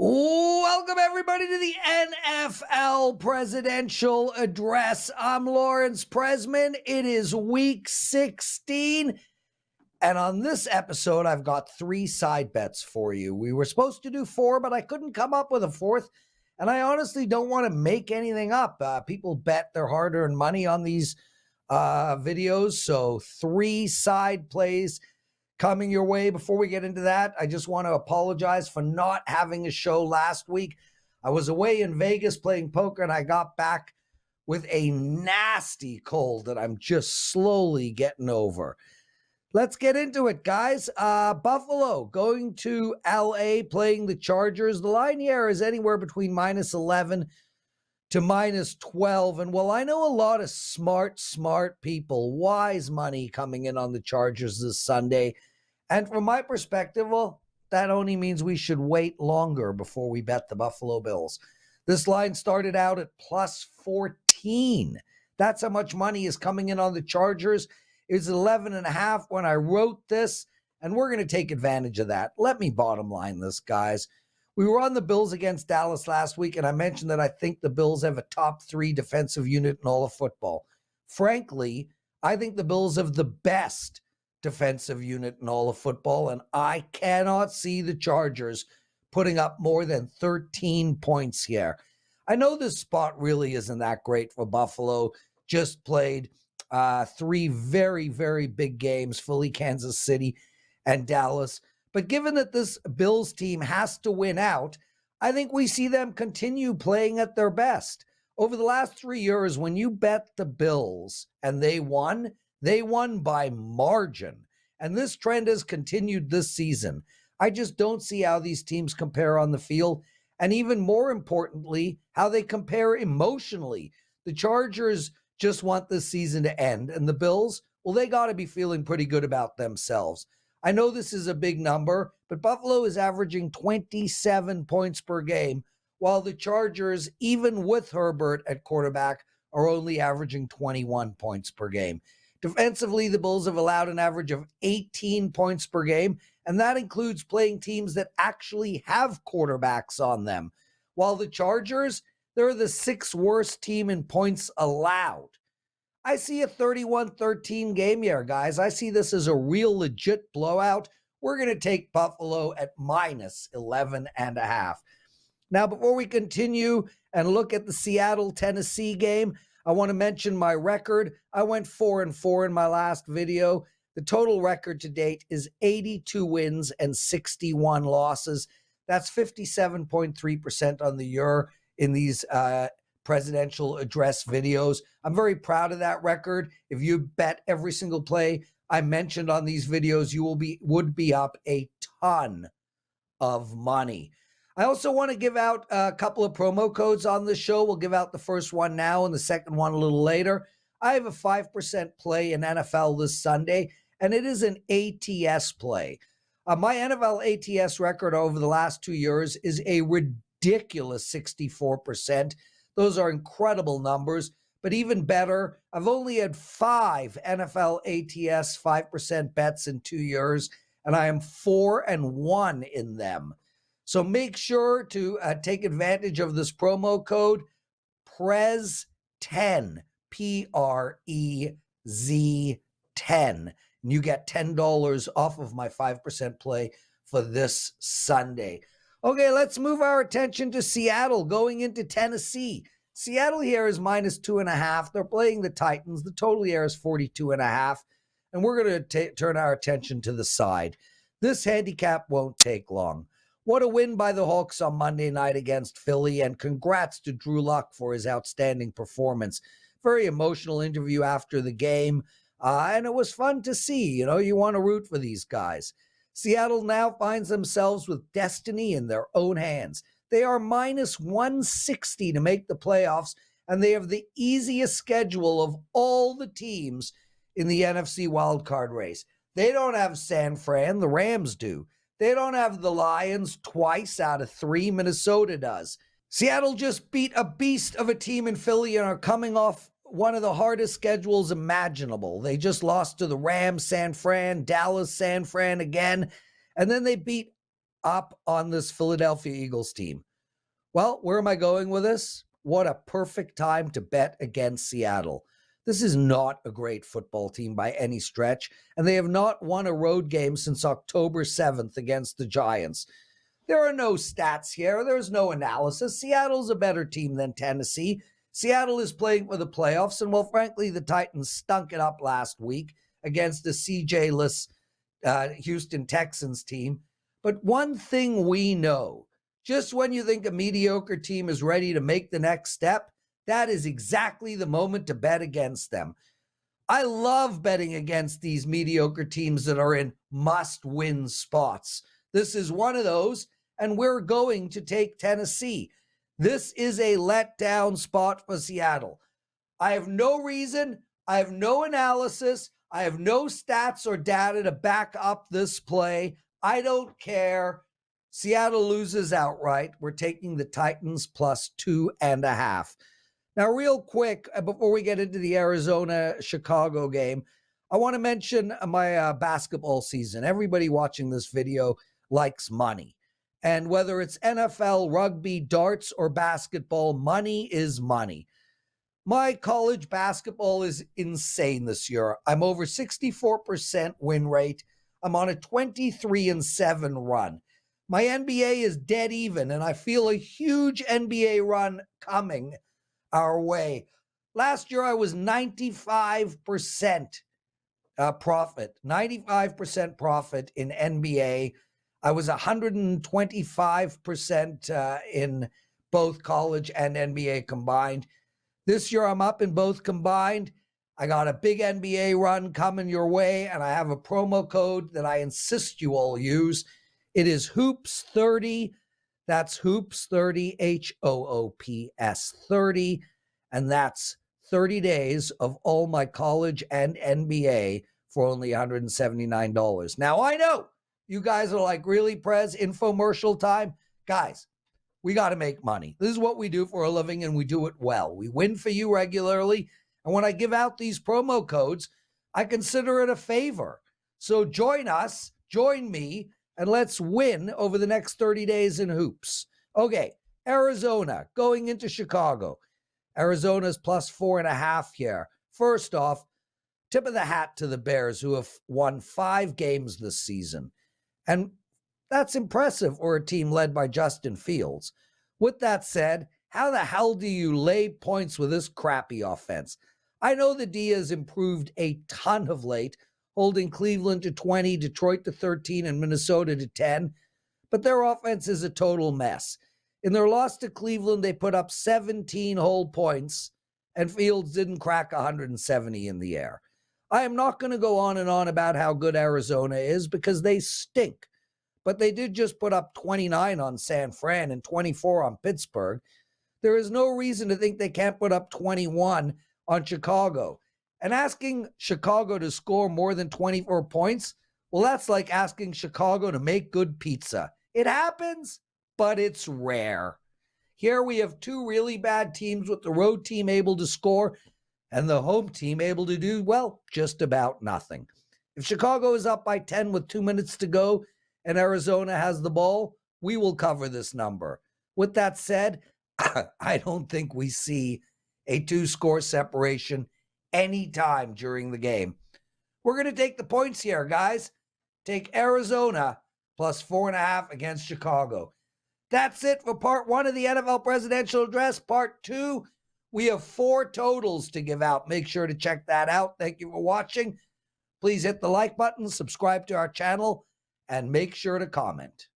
Welcome, everybody, to the NFL Presidential Address. I'm Lawrence Presman. It is week 16. And on this episode, I've got 3 side bets for you. We were supposed to do 4, but I couldn't come up with a 4th. And I honestly don't want to make anything up. People bet their hard-earned money on these videos. So 3 side plays coming your way. Before we get into that, I just want to apologize for not having a show last week. I was away in Vegas playing poker, and I got back with a nasty cold that I'm just slowly getting over. Let's get into it, guys. Buffalo going to LA, playing the Chargers. The line here is anywhere between -11 to -12. And while I know a lot of smart people, wise money coming in on the Chargers this Sunday, and from my perspective, well, that only means we should wait longer before we bet the Buffalo Bills. This line started out at +14. That's how much money is coming in on the Chargers. It's 11.5 when I wrote this, and we're going to take advantage of that. Let me bottom line this, guys. We were on the Bills against Dallas last week, and I mentioned that I think the Bills have a top 3 defensive unit in all of football. Frankly, I think the Bills have the best defensive unit in all of football, and I cannot see the Chargers putting up more than 13 points here. I know this spot really isn't that great for Buffalo. Just played 3 very, very big games, Philly, Kansas City, and Dallas. But given that this Bills team has to win out, I think we see them continue playing at their best. Over the last 3 years, when you bet the Bills and they won by margin. And this trend has continued this season. I just don't see how these teams compare on the field. And even more importantly, how they compare emotionally. The Chargers just want this season to end. And the Bills, well, they got to be feeling pretty good about themselves. I know this is a big number, but Buffalo is averaging 27 points per game, while the Chargers, even with Herbert at quarterback, are only averaging 21 points per game. Defensively, the Bills have allowed an average of 18 points per game, and that includes playing teams that actually have quarterbacks on them. While the Chargers, they're the 6th worst team in points allowed. I see a 31-13 game here, guys. I see this as a real legit blowout. We're going to take Buffalo at -11.5. Now, before we continue and look at the Seattle-Tennessee game, I want to mention my record. I went 4-4 in my last video. The total record to date is 82 wins and 61 losses. That's 57.3% on the year in these presidential address videos. I'm very proud of that record. If you bet every single play I mentioned on these videos, you would be up a ton of money. I also want to give out a couple of promo codes on the show. We'll give out the first one now and the second one a little later. I have a 5% play in NFL this Sunday, and it is an ATS play. My NFL ATS record over the last 2 years is a ridiculous 64%. Those are incredible numbers, but even better, I've only had 5 NFL ATS 5% bets in 2 years, and I am 4-1 in them. So make sure to take advantage of this promo code PREZ10, PREZ10. And you get $10 off of my 5% play for this Sunday. Okay, let's move our attention to Seattle going into Tennessee. Seattle here is -2.5. They're playing the Titans. The total here is 42.5. And we're going to turn our attention to the side. This handicap won't take long. What a win by the Hawks on Monday night against Philly, and congrats to Drew Luck for his outstanding performance. Very emotional interview after the game, and it was fun to see. You want to root for these guys. Seattle now finds themselves with destiny in their own hands. They are -160 to make the playoffs, and they have the easiest schedule of all the teams in the NFC wildcard race. They don't have San Fran, the Rams do. They don't have the Lions twice out of 3. Minnesota does. Seattle just beat a beast of a team in Philly and are coming off one of the hardest schedules imaginable. They just lost to the Rams, San Fran, Dallas, San Fran again. And then they beat up on this Philadelphia Eagles team. Well, where am I going with this? What a perfect time to bet against Seattle. This is not a great football team by any stretch, and they have not won a road game since October 7th against the Giants. There are no stats here. There's no analysis. Seattle's a better team than Tennessee. Seattle is playing for the playoffs, and well, frankly, the Titans stunk it up last week against the CJ-less Houston Texans team. But one thing we know, just when you think a mediocre team is ready to make the next step, that is exactly the moment to bet against them. I love betting against these mediocre teams that are in must-win spots. This is one of those, and we're going to take Tennessee. This is a letdown spot for Seattle. I have no reason, I have no analysis, I have no stats or data to back up this play. I don't care. Seattle loses outright. We're taking the Titans plus 2.5. Now, real quick, before we get into the Arizona-Chicago game, I want to mention my basketball season. Everybody watching this video likes money. And whether it's NFL, rugby, darts, or basketball, money is money. My college basketball is insane this year. I'm over 64% win rate. I'm on a 23-7 run. My NBA is dead even, and I feel a huge NBA run coming our way. Last year, I was 95% profit, 95% profit in NBA. I was 125% in both college and NBA combined. This year, I'm up in both combined. I got a big NBA run coming your way, and I have a promo code that I insist you all use. It is HOOPS30. That's HOOPS30, HOOPS 30. And that's 30 days of all my college and NBA for only $179. Now, I know you guys are like, really, Prez, infomercial time? Guys, we got to make money. This is what we do for a living, and we do it well. We win for you regularly. And when I give out these promo codes, I consider it a favor. So join us, join me, and let's win over the next 30 days in hoops. Okay, Arizona going into Chicago. Arizona's plus 4.5 here. First off, tip of the hat to the Bears, who have won 5 games this season. And that's impressive for a team led by Justin Fields. With that said, how the hell do you lay points with this crappy offense? I know the D has improved a ton of late, holding Cleveland to 20, Detroit to 13, and Minnesota to 10, but their offense is a total mess. In their loss to Cleveland, they put up 17 whole points, and Fields didn't crack 170 in the air. I am not going to go on and on about how good Arizona is because they stink, but they did just put up 29 on San Fran and 24 on Pittsburgh. There is no reason to think they can't put up 21 on Chicago. And asking Chicago to score more than 24 points, well, that's like asking Chicago to make good pizza. It happens, but it's rare. Here we have 2 really bad teams with the road team able to score and the home team able to do, well, just about nothing. If Chicago is up by 10 with 2 minutes to go and Arizona has the ball, we will cover this number. With that said, I don't think we see a 2-score separation anytime during the game. We're going to take the points here, guys. Take Arizona plus 4.5 against Chicago. That's it for part 1 of the NFL Presidential Address. Part 2, we have 4 totals to give out. Make sure to check that out. Thank you for watching. Please hit the like button, subscribe to our channel, and make sure to comment.